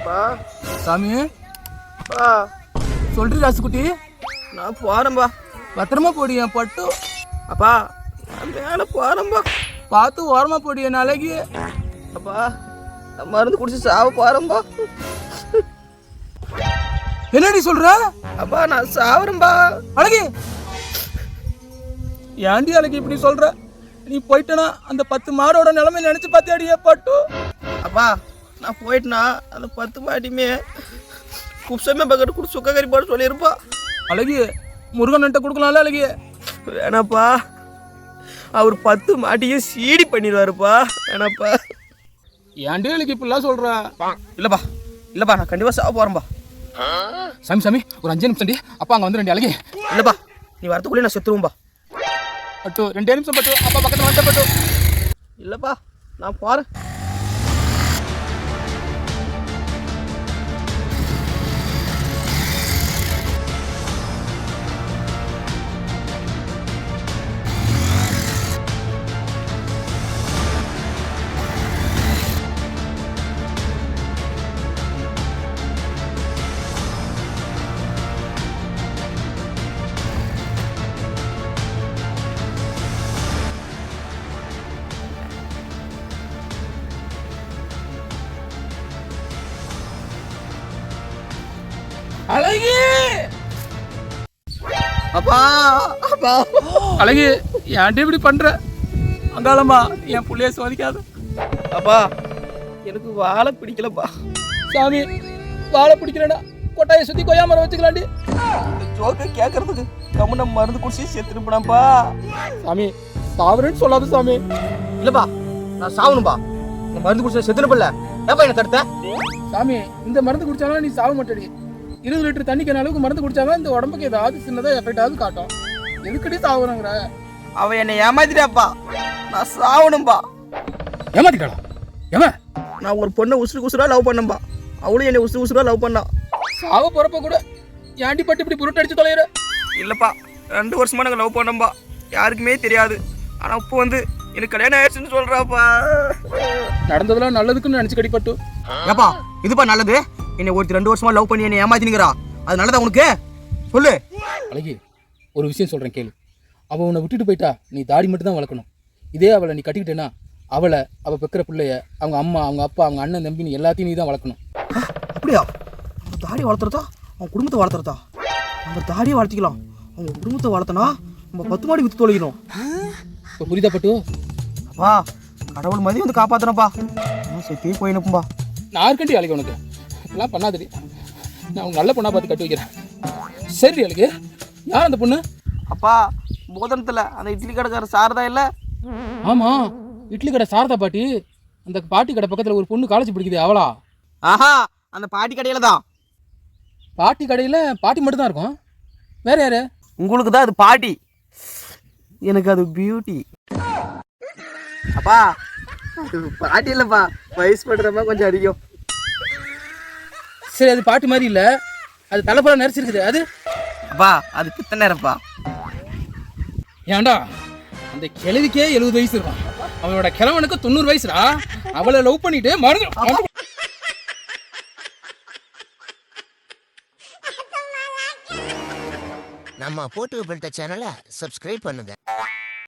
பா சாமி பா சொல்றி ராசுக்குட்டி, நான் போறேன்பா. பத்திரமா போடிய பட்டு. அப்பா நான் மேலே போறேன்பா. பார்த்து ஓரமா போடிய நாளைக்கு. அப்பா நான் மருந்து குடிச்சு சாவ போறேன்பா. என்னடி சொல்ற? அப்பா நான் சாவறேன்பா. அழகி, ஏன்டி அழகி இப்படி சொல்ற? நீ போயிட்டனா அந்த 10 மாடோட நிலைமை நினைச்சு பார்த்தியாடியே பட்டு? அப்பா நான் போயிட்டேனா அந்த 10 மாட்டியுமே குப்சமே பக்கெட் குடிச்சு சுக்க கறி போட சொல்லியிருப்பா. அழகி, முருகன்கிட்ட கொடுக்கலாம்ல அழகி? வேணாப்பா, அவர் 10 மாட்டியும் சீடி பண்ணிடுவாருப்பா. வேணாப்பா. ஏன்டி அழகி இப்படிலாம் சொல்ற? இல்லைப்பா இல்லைப்பா, நான் கண்டிப்பாக சாவ போகிறேன்பா. சாமி சாமி, ஒரு 5 நிமிஷம் டி, அப்பா அங்கே வந்து 2 அழகி. இல்லைப்பா, நீ வரத்துக்குள்ளே நான் செத்துருவேன்பா. பட்டு 2 நிமிஷம் பட்டு, அப்பா பக்கத்தில் வந்து பட்டு. இல்லைப்பா நான் போகிறேன். அழகி, அப்பா அப்பா அழகி, ஏன்டி இப்படி பண்ற? அங்காளம்மா, என் புள்ளைய சோதிக்காத. அப்பா எனக்கு வாழை பிடிக்கலப்பா. சாமி, வாழை பிடிக்கிறேடா, கொட்டாயை சுத்தி கொய்யா மரம் வச்சுக்கலாண்டி. இந்த ஜோக்கை கேட்கறதுக்கு கம்முன மருந்து குடிச்சு செத்துருப்பேனாப்பா. சாமி, சாவரேன்னு சொல்லாத சாமி. இல்லைப்பா நான் சாவணும்பா. இந்த மருந்து குடிச்சு செத்துருப்பில்ல, ஏப்பா என்ன தடுத்த? சாமி, இந்த மருந்து குடிச்சாலும் நீ சாவ மாட்டடி. 20 லிட்டர் தண்ணிக்கான அளவுக்கு மருந்து குடிச்சாதான் இந்த உடம்புக்கு ஏதாவது சின்னதாக எஃபெக்டாவது காட்டும். எதுக்கடி சாவுறங்கிற? அவன் என்னை ஏமாத்திட்டாப்பா. நான் சாவணும்பா. ஏமாத்திட்டாளா? ஏமா, நான் ஒரு பொண்ணை உசுறு உசுரா லவ் பண்ணம்பா. அவளும் என்னை உசுறு உசுரா லவ் பண்ணா. சாவ போறப்ப கூட ஏன்டி பட்டு இப்படி புருட்டு அடிச்சு தொலைகிற? இல்லைப்பா, 2 வருஷமா நாங்கள் லவ் பண்ணம்பா. யாருக்குமே தெரியாது. ஆனால் இப்போ வந்து எனக்கு கல்யாணம் ஆயிடுச்சுன்னு சொல்கிறாப்பா. நடந்ததெல்லாம் நல்லதுக்குன்னு நினச்சி கடிப்பட்டு. ஏப்பா இதுப்பா நல்லது? என்னை ஒருத்தர் 2 வருஷமா லவ் பண்ணி என்னை ஏமாத்தினுங்கிறா. அது நல்லதா உனக்கு? சொல்லு. அழகி, ஒரு விஷயம் சொல்கிறேன் கேளு. அவள் உன்னை விட்டுட்டு போயிட்டா நீ தாடி மட்டும் தான் வளர்க்கணும். இதே அவளை நீ கட்டிக்கிட்டேன்னா அவள் பெக்கிற பிள்ளைய, அவங்க அம்மா, அவங்க அப்பா, அவங்க அண்ணன், தம்பின்னு எல்லாத்தையும் நீ தான் வளர்க்கணும். அப்படியா? அவன் தாடியை வளர்த்துறதா அவன் குடும்பத்தை வளர்த்துறதா? நம்ம தாடியை வளர்த்திக்கலாம். அவங்க குடும்பத்தை வளர்த்தனா நம்ம 10 மாடி வித்து தொலைக்கணும். இப்போ புரியுதா பட்டு? வா, கடவுள் மதியம் வந்து காப்பாத்துறப்பா. செத்தே போயினுப்பா. நான் இருக்கண்டி அழகி, உனக்கு இப்பெல்லாம் பண்ணாதடி. நான் உங்க நல்ல பொண்ணா பார்த்து கட்டி வைக்கிறேன். சரி அழகி, யார் அந்த பொண்ணு? அப்பா, போதனத்தில் அந்த இட்லி கடைக்கார சாரதா இல்லை? ஆமாம், இட்லி கடை சாரதா பாட்டி. அந்த பாட்டி கடை பக்கத்தில் ஒரு பொண்ணு காலேஜ் படிக்குது, அவளா? ஆஹா, அந்த பாட்டி கடையில் தான். பாட்டி கடையில் பாட்டி மட்டும் தான் இருக்கும். வேற யாரு? உங்களுக்கு தான் அது பாட்டி, எனக்கு அது பியூட்டி. அப்பா அது பாட்டி இல்லைப்பா, வயசு படுறப்ப கொஞ்சம் அதிகம். சரி, அது பாட்டி மாதிரி இல்லை, அது தலைப்பழம் நரைச்சிருக்குது. அது அப்பா அது பித்த நேரப்பா. ஏன்டா, அந்த கிழவிக்கே 70 வயசு இருக்கும், அவனோட கிழவனுக்கு 90 வயசுடா. அவளை லவ் பண்ணிட்டு மறந்து நம்ம போட்டு பில்ட்ட சேனலை சப்ஸ்கிரைப் பண்ணுங்க.